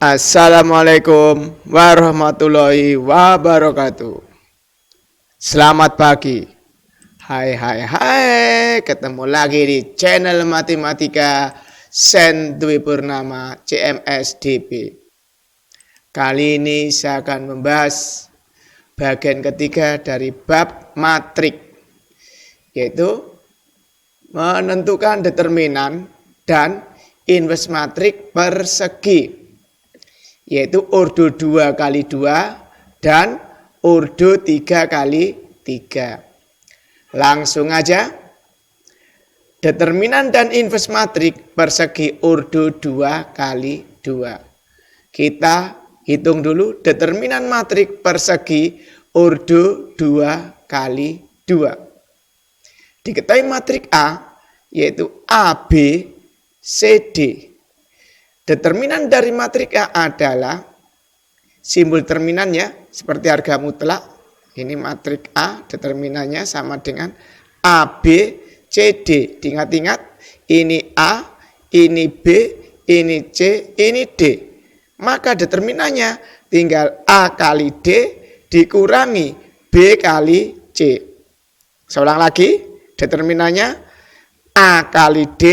Assalamualaikum warahmatullahi wabarakatuh. Selamat pagi. Hai, ketemu lagi di channel Matematika Sen Dwi Purnama CMSDP. Kali ini saya akan membahas bagian ketiga dari bab matrik, yaitu menentukan determinan dan inverse matrik persegi, yaitu ordo 2 kali 2 dan ordo 3 kali 3. Langsung aja. Determinan dan inverse matrik persegi ordo 2 kali 2. Kita hitung dulu determinan matrik persegi ordo 2 kali 2. Diketahui matrik A, yaitu AB, CD. Determinan dari matrik A adalah simbol determinannya seperti harga mutlak. Ini matrik A, determinannya sama dengan AB, CD. Diingat-ingat, ini A, ini B, ini C, ini D. Maka determinannya tinggal A kali D dikurangi B kali C. Saya ulang lagi, determinannya A kali D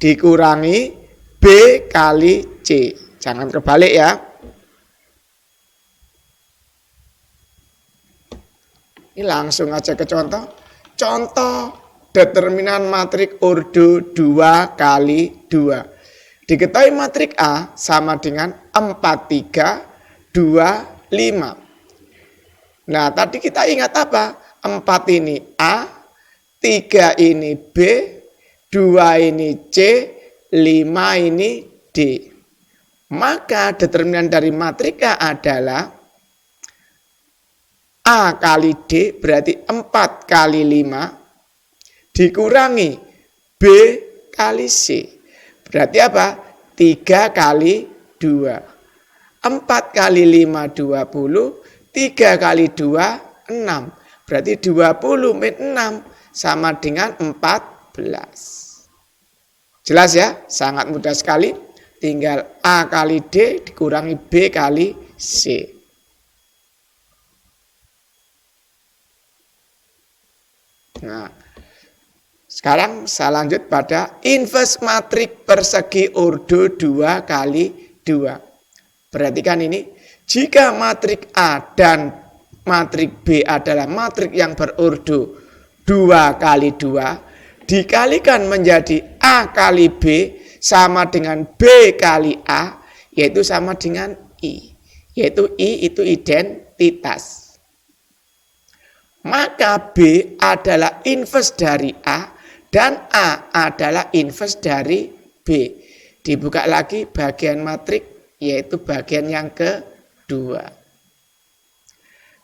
dikurangi B kali C. Jangan kebalik ya. Ini langsung aja ke contoh. Contoh determinan matrik ordo 2 kali 2. Diketahui matrik A sama dengan 4, 3, 2, 5. Nah, tadi kita ingat apa? 4 ini A, 3 ini B, 2 ini C, 5 ini D. Maka determinan dari matrik A adalah A kali D berarti 4 kali 5 dikurangi B kali C. Berarti apa? 3 kali 2. 4 kali 5 20, 3 kali 2 6. Berarti 20 min 6 sama dengan 14. Jelas ya, sangat mudah sekali. Tinggal A kali D dikurangi B kali C. Nah, sekarang saya lanjut pada inverse matrik persegi ordo 2 kali 2. Perhatikan ini, jika matrik A dan matrik B adalah matrik yang berordo 2 kali 2, dikalikan menjadi A kali B sama dengan B kali A, yaitu sama dengan I. Yaitu I itu identitas. Maka B adalah inverse dari A dan A adalah inverse dari B. Dibuka lagi bagian matrik, yaitu bagian yang kedua.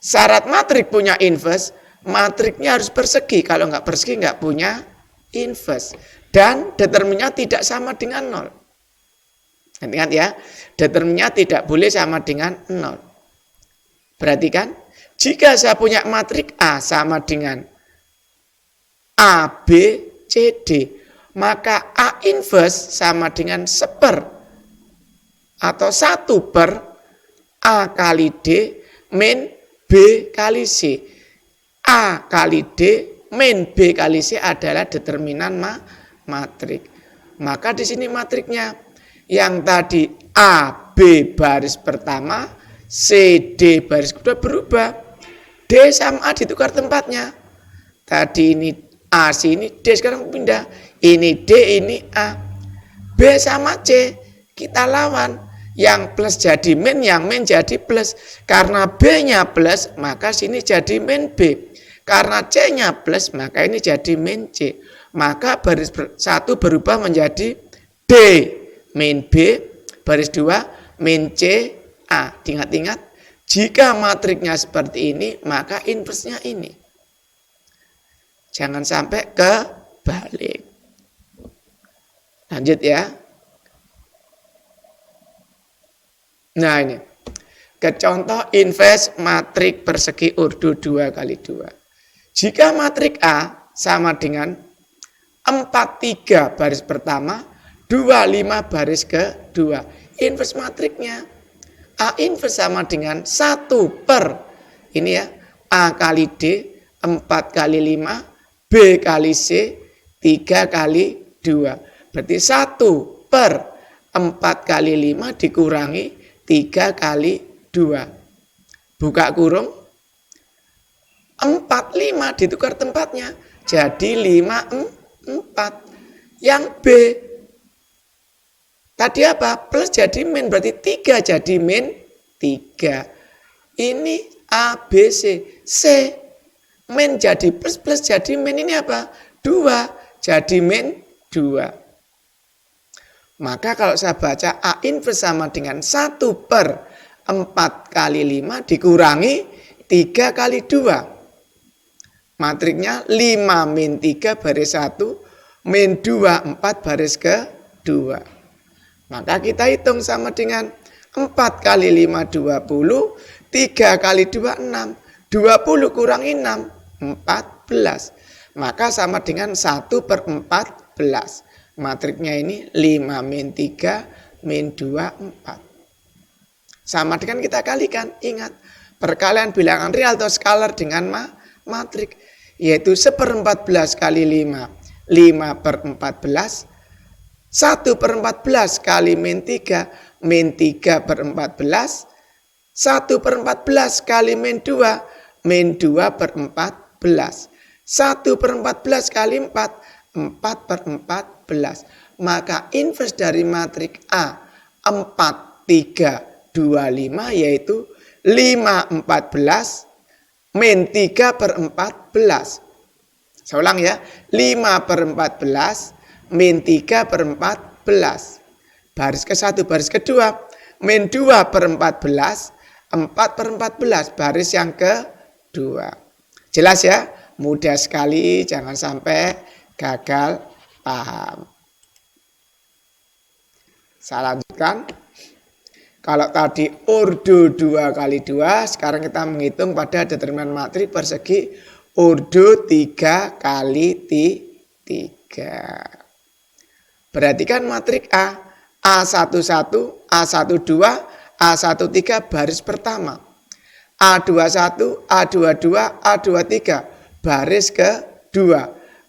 Syarat matrik punya inverse, matriknya harus persegi. Kalau nggak persegi nggak punya inverse. Dan determinnya tidak sama dengan 0. Ingat ya, determinnya tidak boleh sama dengan 0. Perhatikan, jika saya punya matrik A sama dengan A, B, C, D, maka A inverse sama dengan 1/, atau 1 per A kali D min B kali C. A kali D min B kali C adalah determinan matrik. Maka di sini matriknya yang tadi A, B baris pertama, C, D baris kedua berubah. D sama A ditukar tempatnya. Tadi ini A sini, D sekarang pindah. Ini D, ini A. B sama C kita lawan. Yang plus jadi min, yang min jadi plus. Karena B-nya plus, maka sini jadi min B. Karena C-nya plus, maka ini jadi min C. Maka baris 1 berubah menjadi D min B, baris 2 min C A. Ingat-ingat, jika matriknya seperti ini, maka inverse-nya ini. Jangan sampai kebalik. Lanjut ya. Nah ini, ke contoh inverse matrik persegi ordo 2 kali 2. Jika matrik A sama dengan 4, 3 baris pertama, 2, 5 baris kedua. inverse matriknya. A inverse sama dengan 1 per, ini ya, A kali D, 4 kali 5, B kali C, 3 kali 2. Berarti 1 per 4 kali 5 dikurangi 3 kali 2. Buka kurung. 4, 5 ditukar tempatnya. Jadi 5, 4. Yang B. Tadi apa? Plus jadi min. Berarti 3 jadi min 3. Ini A, B, C. C. Min jadi plus, plus jadi min. Ini apa? 2. Jadi min 2. Maka kalau saya baca A inverse sama dengan 1 per 4 kali 5 dikurangi 3 kali 2. Matriknya 5 min 3 baris 1, min 2, 4 baris ke 2. Maka kita hitung sama dengan 4 kali 5, 20, 3 kali 2, 6. 20 kurangi 6, 14. Maka sama dengan 1 per 14. Matriknya ini 5 min 3 min 2, 4. Sama dengan kita kalikan. Ingat, perkalian bilangan real atau skalar dengan matrik. Yaitu 1/14 kali 5. 5 per 14. 1 per 14 kali min 3. Min 3 per 14. 1 per 14 kali min 2. Min 2 per 14. 1 per 14 kali 4. 4 per 14. Maka inverse dari matrik A 4, 3, 2, 5 yaitu 5, 14 min 3 per 14. Saya ulang ya. 5 per 14 min 3 per 14. Baris ke-1, baris ke-2. Min 2 per 14. 4 per 14. Baris yang ke-2. Jelas ya? Mudah sekali. Jangan sampai gagal paham. Saya lanjutkan. Kalau tadi ordo 2 kali 2, sekarang kita menghitung pada determinan matrik persegi ordo 3 kali 3. Perhatikan matrik A. A11, A12, A13 baris pertama. A21, A22, A23 baris ke-2.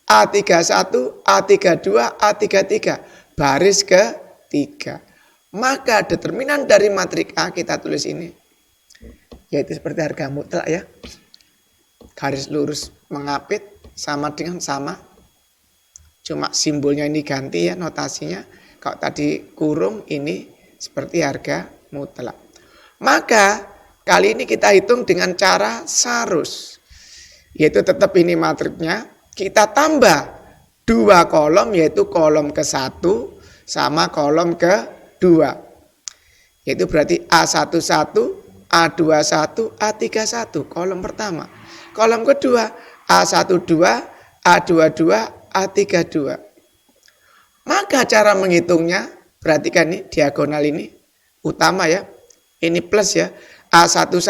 A31, A32, A33 baris ke-3. Maka determinan dari matrik A kita tulis ini. Yaitu seperti harga mutlak ya. Garis lurus mengapit sama dengan sama. Cuma simbolnya ini ganti ya notasinya. Kalau tadi kurung ini seperti harga mutlak. Maka kali ini kita hitung dengan cara sarus. Yaitu tetap ini matriknya. Kita tambah 2 kolom yaitu kolom ke-1 sama kolom ke-2. Yaitu berarti A11, A21, A31 kolom pertama. Kolom kedua A12, A22, A32. Maka cara menghitungnya, perhatikan nih diagonal ini utama ya. Ini plus ya. A11,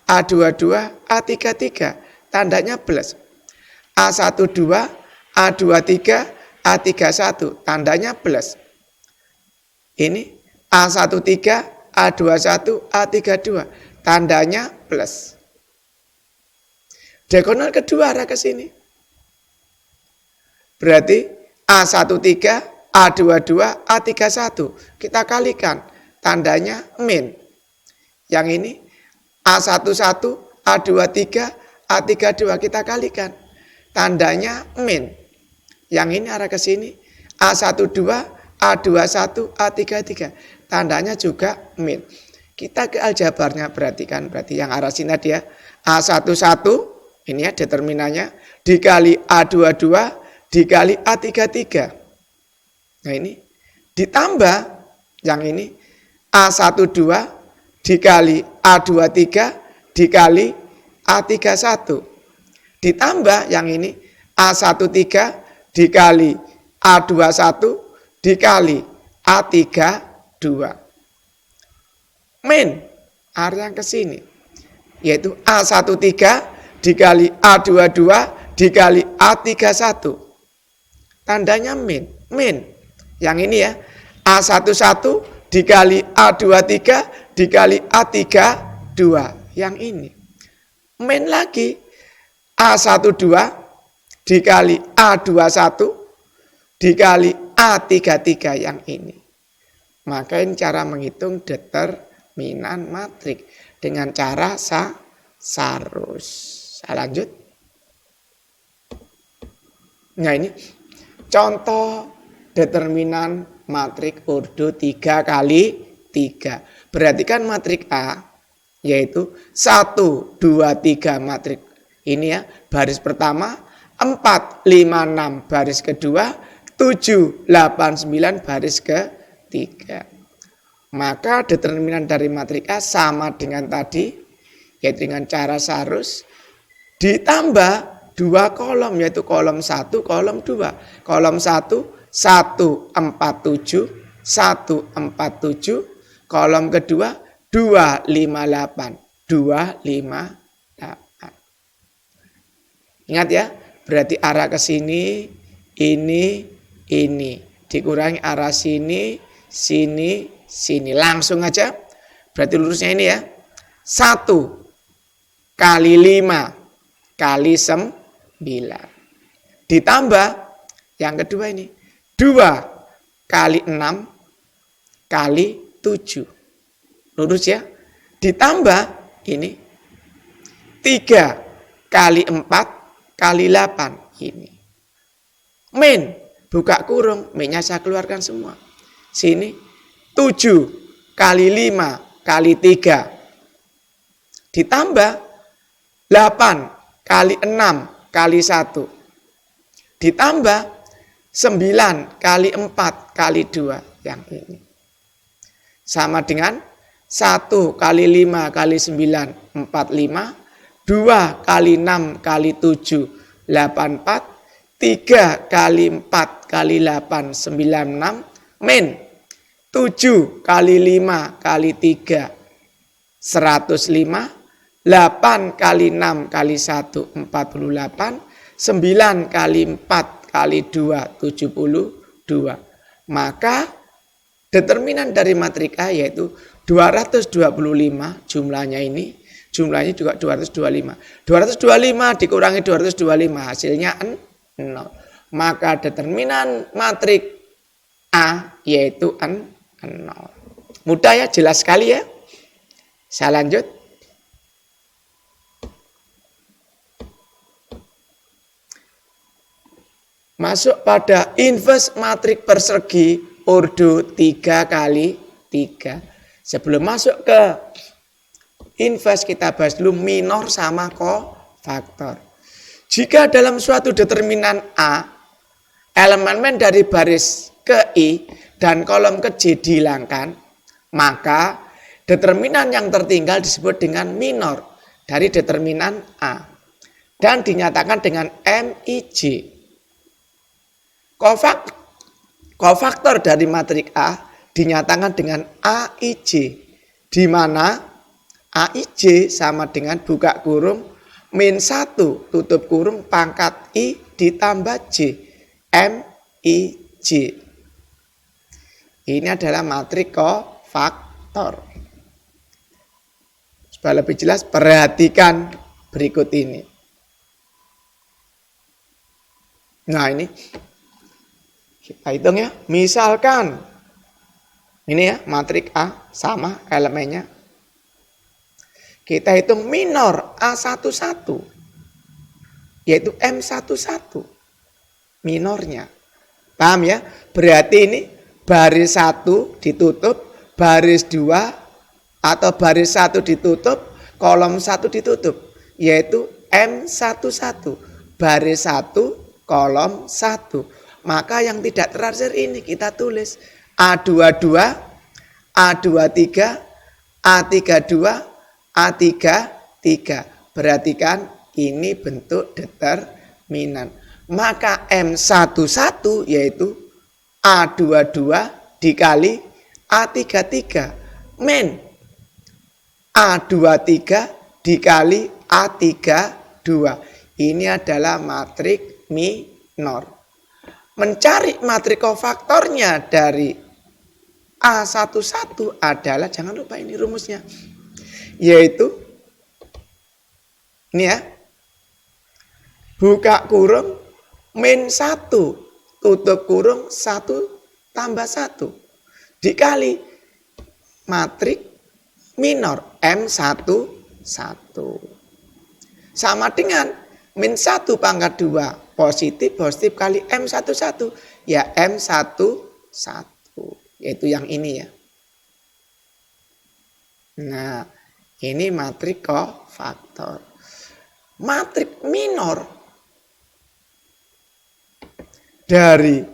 A22, A33 tandanya plus. A12, A23, A31 tandanya plus. Ini A13, A21, A32 tandanya plus. Diagonal kedua arah ke sini. Berarti A13, A22, A31 kita kalikan tandanya min. Yang ini A11, A23, A32 kita kalikan tandanya min. Yang ini arah ke sini. A12, A21, A33 tandanya juga min. Kita ke aljabarnya perhatikan. Berarti yang arah sini dia A11 ini ya determinannya dikali A22 dikali A33. Nah ini ditambah yang ini A12 dikali A23 dikali A31. Ditambah yang ini A13 dikali A21 dikali A32. Min area yang ke sini yaitu A13 dikali A22 dikali A31. Tandanya min. Min. Yang ini ya A11 dikali A23 dikali A32 yang ini. Main lagi A12 dikali A21 dikali A33 yang ini. Maka ini cara menghitung determinan matrik dengan cara sarus. Saya lanjut. Nah ini contoh determinan matrik ordo 3 kali 3. Berarti kan matrik A yaitu 1, 2, 3 matrik. Ini ya baris pertama 4, 5, 6 baris kedua 7, 8, 9 baris ketiga. Maka determinan dari matrik A sama dengan tadi yaitu dengan cara sarus ditambah 2 kolom yaitu kolom 1, kolom 2. Kolom 1 1, 4, 7, 1, 4, 7. Kolom kedua 2, 5, 8. 2, 5, 8. Ingat ya, berarti arah ke sini, ini. Dikurangi arah sini, sini. Langsung aja. Berarti lurusnya ini ya. 1 kali 5 kali 9. Ditambah yang kedua ini. 2 kali 6 kali 7. Lurus ya. Ditambah ini 3 kali 4 kali 8 ini. Min, buka kurung, minnya saya keluarkan semua. Sini 7 kali 5 kali 3. Ditambah 8 kali 6 kali 1. Ditambah 9 kali 4 kali 2 yang ini. Sama dengan 1 kali 5 kali 9, 45. 2 kali 6 kali 7, 84. 3 kali 4 kali 8, 96. Min 7 kali 5 kali 3, 105. 8 kali 6 kali 1, 48. 9 kali 4 kali 2, 72. Maka determinan dari matrik A yaitu 225 jumlahnya ini. Jumlahnya juga 225. 225 dikurangi 225 hasilnya 0. Maka determinan matrik A yaitu 0. Mudah ya, jelas sekali ya. Saya lanjut. Masuk pada inverse matrik persegi ordo 3 kali 3. Sebelum masuk ke inverse kita bahas dulu minor sama kofaktor. Jika dalam suatu determinan A, elemen dari baris ke I dan kolom ke J dihilangkan, maka determinan yang tertinggal disebut dengan minor dari determinan A dan dinyatakan dengan MIJ. Kofaktor dari matrik A dinyatakan dengan AIJ, di mana AIJ sama dengan buka kurung min 1 tutup kurung pangkat I ditambah J, MIJ. Ini adalah matrik kofaktor. Supaya lebih jelas, perhatikan berikut ini. Nah ini kita hitung ya. Misalkan ini ya matrik A sama elemennya. Kita hitung minor A11 yaitu M11 minornya. Paham ya? Berarti ini baris 1 ditutup, baris 2 atau baris 1 ditutup, kolom 1 ditutup yaitu M11 baris 1 kolom 1. Maka yang tidak terakhir ini kita tulis A22, A23, A32, A33. Perhatikan ini bentuk determinan. Maka M11 yaitu A22 dikali A33 min A23 dikali A32. Ini adalah matrik minor. Mencari matrik kofaktornya dari A11 adalah, jangan lupa ini rumusnya, yaitu ini ya, buka kurung min 1 tutup kurung 1 tambah 1 dikali matrik minor M11 sama dengan min 1 pangkat 2 positif kali M11 ya M11, yaitu yang ini ya. Nah, ini matrik kofaktor. Matrik minor dari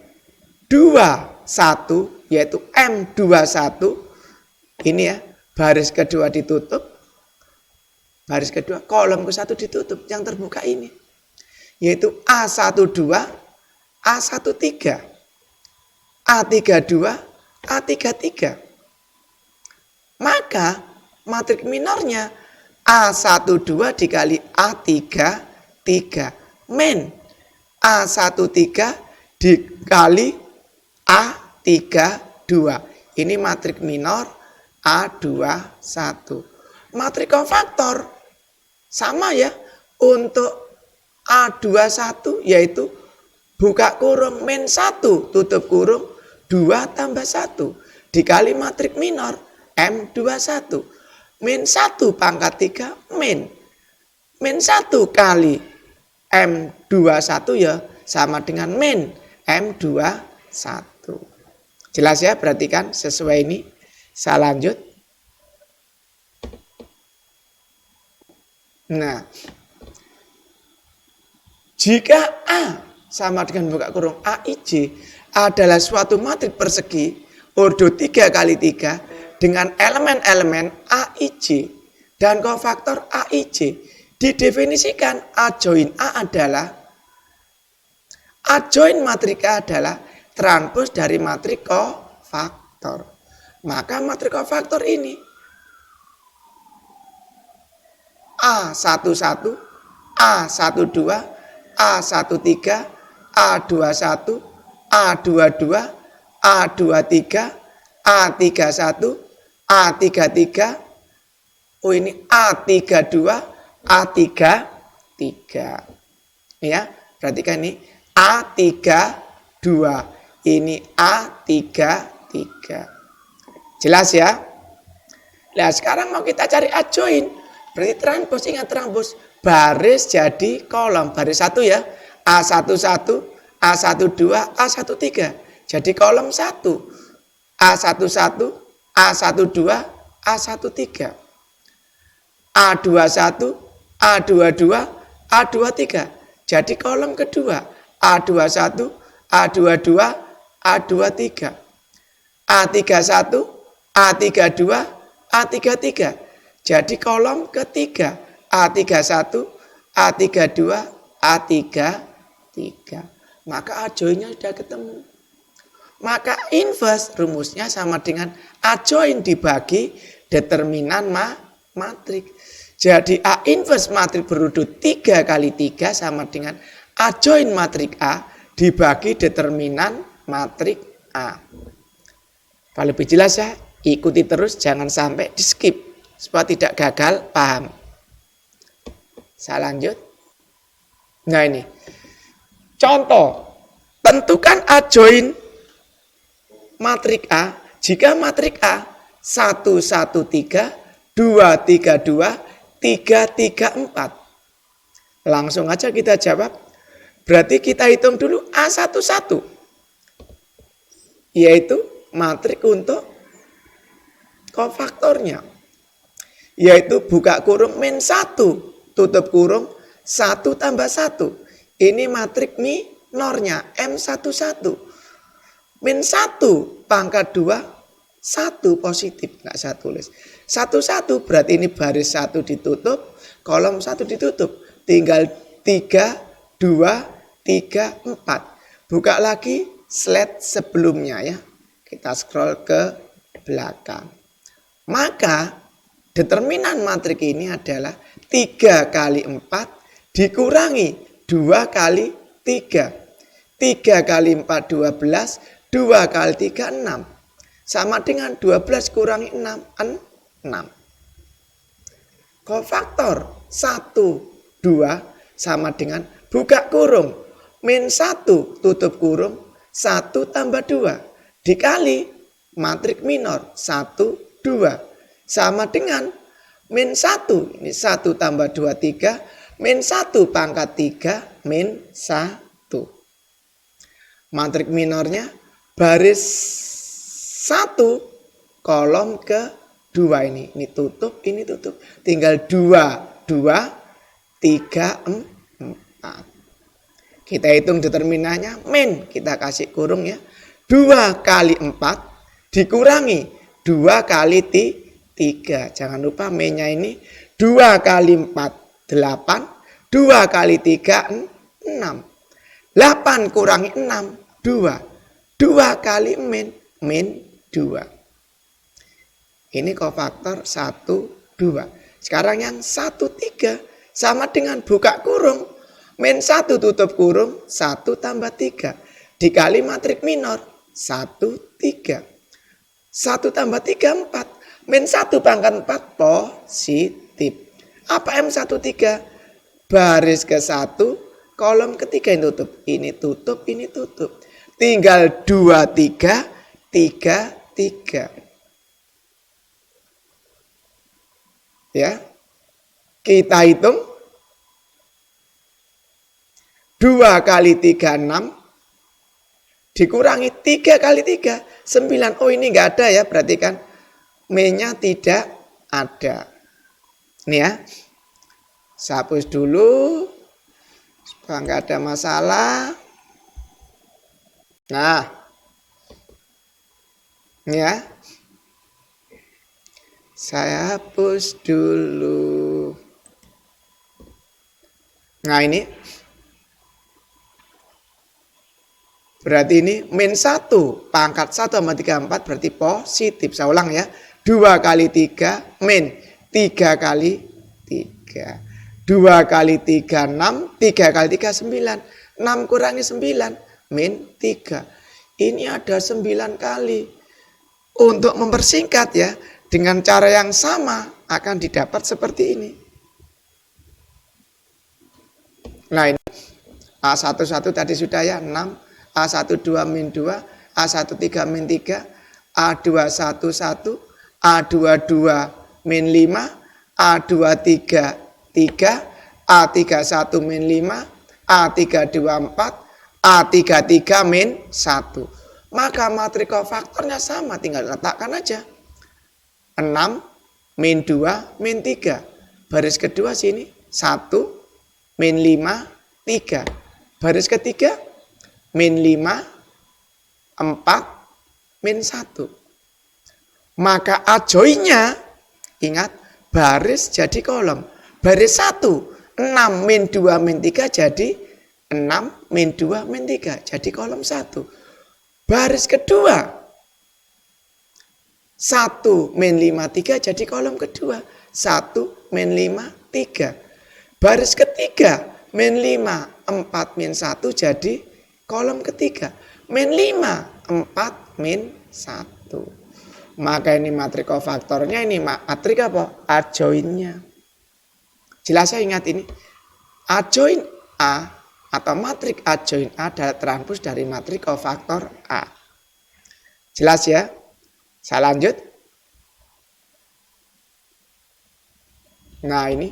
21 yaitu M21 ini ya, baris kedua ditutup, baris kedua kolom ke-1 ditutup, yang terbuka ini yaitu A12, A13, A32, A33. Maka matrik minornya A12 dikali A33 min A13 dikali A32. Ini matrik minor A21. Matrik kofaktor sama ya, untuk A21 yaitu buka kurung min 1 tutup kurung 2 tambah 1 dikali matrik minor M21 min 1 pangkat 3 min 1 kali M21 ya sama dengan min M21. Jelas ya, perhatikan sesuai ini. Saya lanjut. Nah, jika A sama dengan buka kurung AIJ adalah suatu matrik persegi ordo 3 kali 3 dengan elemen-elemen AIJ dan kofaktor AIJ, didefinisikan A join A adalah matrik A adalah transpos dari matrik kofaktor. Maka matrik kofaktor ini A11, A12, A13, A21, A22, A23, A31, A33, oh ini A32, A33. Ya, perhatikan ini A32, ini A33. Jelas ya? Nah, sekarang mau kita cari adjoin. Berarti transpos, ingat transpos. Baris jadi kolom. Baris 1 ya. A11, A12, A13. Jadi kolom 1. A11, A12, A13. A21, A22, A23. Jadi kolom kedua. A21, A22, A23. A31, A32, A33. Jadi kolom ketiga. A31, A32, A33. Maka adjoinnya sudah ketemu. Maka inverse rumusnya sama dengan adjoin dibagi determinan matrik. Jadi A inverse matrik berurut 3 kali 3 sama dengan adjoin matrik A dibagi determinan matrik A. Kalau lebih jelas ya, ikuti terus, jangan sampai di skip supaya tidak gagal paham. Saya lanjut. Nah ini contoh, tentukan adjoin matrik A jika matrik A 113, 232, 334. Langsung aja kita jawab. Berarti kita hitung dulu A11, yaitu matrik untuk kofaktornya, yaitu buka kurung min 1 tutup kurung 1 tambah 1. Ini matrik minornya M11. Min 1 pangkat 2 1 positif, nggak saya tulis 1 berarti ini baris 1 ditutup, kolom 1 ditutup, tinggal 3, 2, 3, 4. Buka lagi slide sebelumnya ya, kita scroll ke belakang. Maka determinan matrik ini adalah 3 kali 4 dikurangi 2 kali 3. 3 kali 4 12, 2 kali 3 6. sama dengan 12 kurangi 6, 6. Kofaktor 1, 2 sama dengan buka kurung. Min 1 tutup kurung 1 tambah 2 dikali matrik minor 1, 2 sama dengan min 1. Ini 1 tambah 2, 3. Min 1 pangkat 3 min 1. Matrik minornya baris 1 kolom ke 2 ini. Ini tutup, ini tutup. Tinggal 2, 2, 3, 4. Kita hitung determinannya. Min kita kasih kurung ya. 2 kali 4 dikurangi 2 kali 3. Jangan lupa minnya ini 2 kali 4, 8. 2 kali 3, 6. 8 kurangi 6, 2. 2 kali min 2. Ini kofaktor 1, 2. Sekarang yang 1, 3 sama dengan buka kurung. Min 1 tutup kurung 1 tambah 3 dikali matrik minor 1, 3. 1 tambah 3, 4. Min 1 pangkat 4 positif. Apa M1, 3? Baris ke 1 kolom ketiga yang tutup. Ini tutup, ini tutup. Tinggal 2, 3, 3, 3. Ya, kita hitung 2 kali 3, 6 dikurangi 3 kali 3, 9. Oh ini enggak ada ya, berarti kan M-nya tidak ada. Ini ya, saya hapus dulu supaya enggak ada masalah. Nah, ini ya. Saya hapus dulu. Nah ini. Berarti ini min 1 pangkat 1 sama 3, 4 berarti positif. Saya ulang ya. 2 kali 3 min 3 kali 3. 2 kali 3, 6. 3 kali 3, 9. 6 kurangi 9 min 3. Ini ada 9 kali. Untuk mempersingkat ya. Dengan cara yang sama akan didapat seperti ini. Nah ini A11 tadi sudah ya 6, A12 min 2, A13 min 3, A211, A22 min 5, A23 3, A31 min 5, A32 4, A33 min 1. Maka matrik kofaktornya sama, tinggal letakkan aja. 6 min 2 min 3. Baris kedua sini 1 min 5 3. Baris ketiga min 5 4 min 1. Maka ajoinya ingat baris jadi kolom. Baris 1 6 min 2 min 3 jadi 6 min 2 min 3 jadi kolom 1. Baris kedua 1 min 5 3 jadi kolom kedua. 1 min 5 3. Baris ketiga min 5 4 min 1 jadi kolom ketiga. Min 5 4 min 1. Maka ini matrik kofaktornya, ini matrik apa? Adjoinnya. Jelas ya, ingat ini. Adjoin A atau matrik adjoin A adalah transpos dari matrik kofaktor A. Jelas ya? Saya lanjut. Nah ini.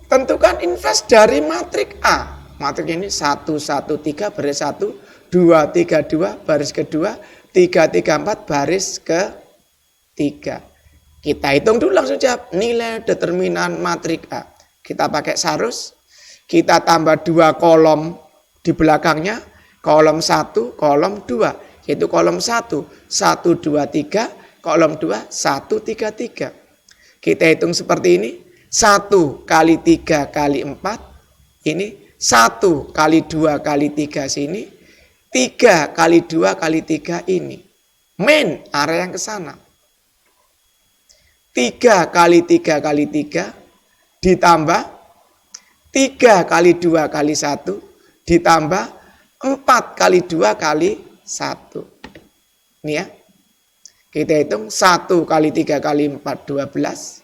Tentukan inverse dari matrik A. Matrik ini 1, 1, 3 baris 1, 2, 3, 2 baris kedua, 3, 3, 4 baris ketiga. Kita hitung dulu langsung jawab. Nilai determinan matrik A. Kita pakai sarus. Kita tambah 2 kolom di belakangnya. Kolom 1, kolom 2. Yaitu kolom 1, 1, 2, 3, kolom 2, 1, 3, 3. Kita hitung seperti ini, 1 kali 3 kali 4, ini 1 kali 2 kali 3 sini, 3 kali 2 kali 3 ini. Min, area yang ke sana. 3 kali 3 kali 3, ditambah 3 kali 2 kali 1, ditambah 4 kali 2 kali 1. Ini ya. Kita hitung 1 kali 3 kali 4, 12.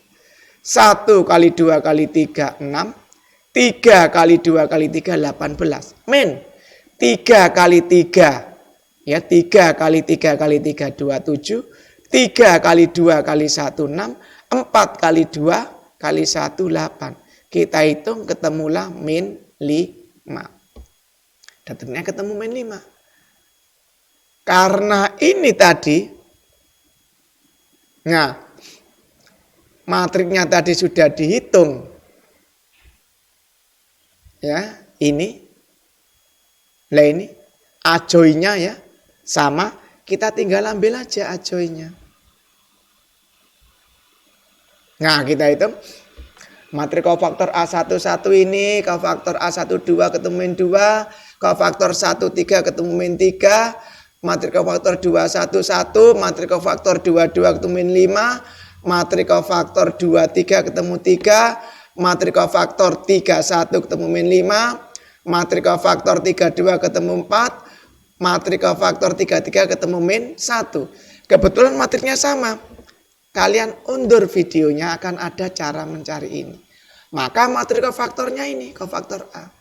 1 kali 2 kali 3, 6. 3 kali 2 kali 3, 18. Min. 3 kali 3. Ya, 3 kali 3 kali 3, 27. 3 kali 2 kali 1, 6. 4 kali 2 kali 1, 8. Kita hitung ketemulah min 5. Determinnya ketemu min 5. Karena ini tadi, nah, matriknya tadi sudah dihitung. Ya, ini. Lah ini ajoinya ya sama, kita tinggal ambil aja ajoinya. Nah, kita hitung matrik kofaktor A11 ini, kofaktor A12 ketemu min 2, kofaktor 13 ketemu min 3, matrik kofaktor 211, matrik kofaktor 22 ketemu min 5, matrik kofaktor 23 ketemu 3, matrik kofaktor 31 ketemu min 5, matrik kofaktor 32 ketemu 4, matrik kofaktor 33 ketemu min 1. Kebetulan matriknya sama. Kalian undur videonya, akan ada cara mencari ini. Maka matrik kofaktornya ini, kofaktor A.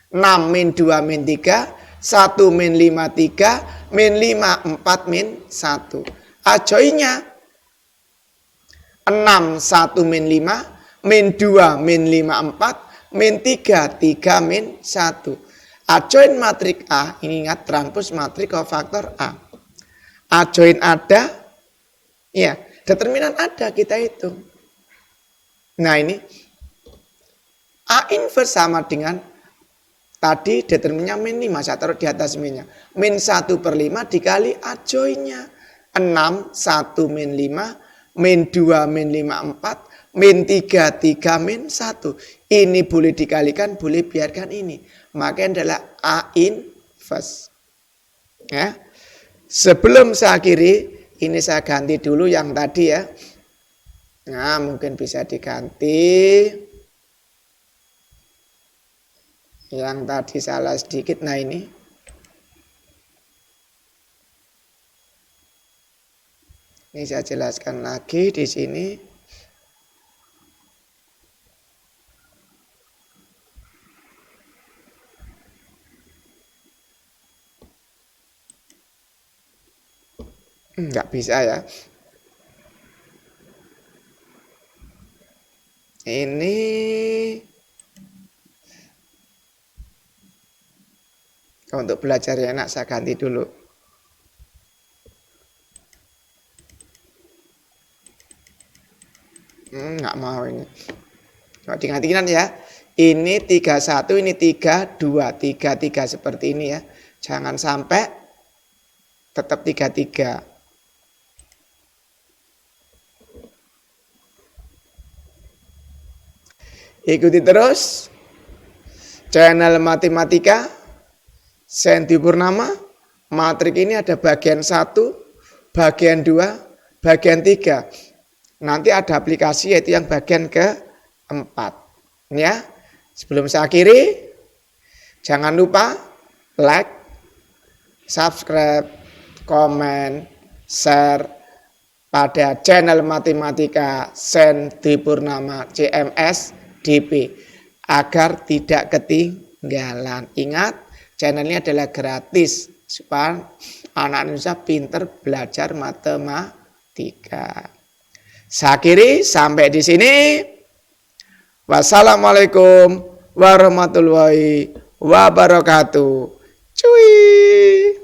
6 min 2 min 3, 1 min 5 3, min 5 4 min 1. Ajoinya 6 1 min 5, min 2 min 5 4, min 3 3 min 1. Ajoin matrik A, ini ingat transpos matrik kofaktor A. Ajoin ada, ya, determinan ada, kita hitung. Nah ini A inverse sama dengan tadi determinnya min 5, saya taruh di atas minnya. Min 1/5 dikali ajoinnya. 6 1 min 5, min 2 min 5 4, min 3 3 min 1. Ini boleh dikalikan, boleh biarkan ini. Maka adalah A inverse. Ya. Sebelum saya akhiri, ini saya ganti dulu yang tadi ya. Nah, mungkin bisa diganti. Yang tadi salah sedikit. Nah, ini. Ini saya jelaskan lagi di sini. Enggak bisa ya. Ini untuk belajar yang enak saya ganti dulu. Enggak mau ini. Coba digantikan ya. Ini 31, ini 32, 33 seperti ini ya. Jangan sampai tetap 33. Ikuti terus channel matematika Sandy Purnama. Matrik ini ada bagian 1, bagian 2, bagian 3. Nanti ada aplikasi yaitu yang bagian ke-4. Ya. Sebelum saya akhiri, jangan lupa like, subscribe, komen, share pada channel matematika Sandy Purnama CMS DP agar tidak ketinggalan. Ingat, channel ini adalah gratis supaya anak Indonesia pinter belajar matematika. Saya akhiri sampai di sini. Wassalamualaikum warahmatullahi wabarakatuh. Cuy.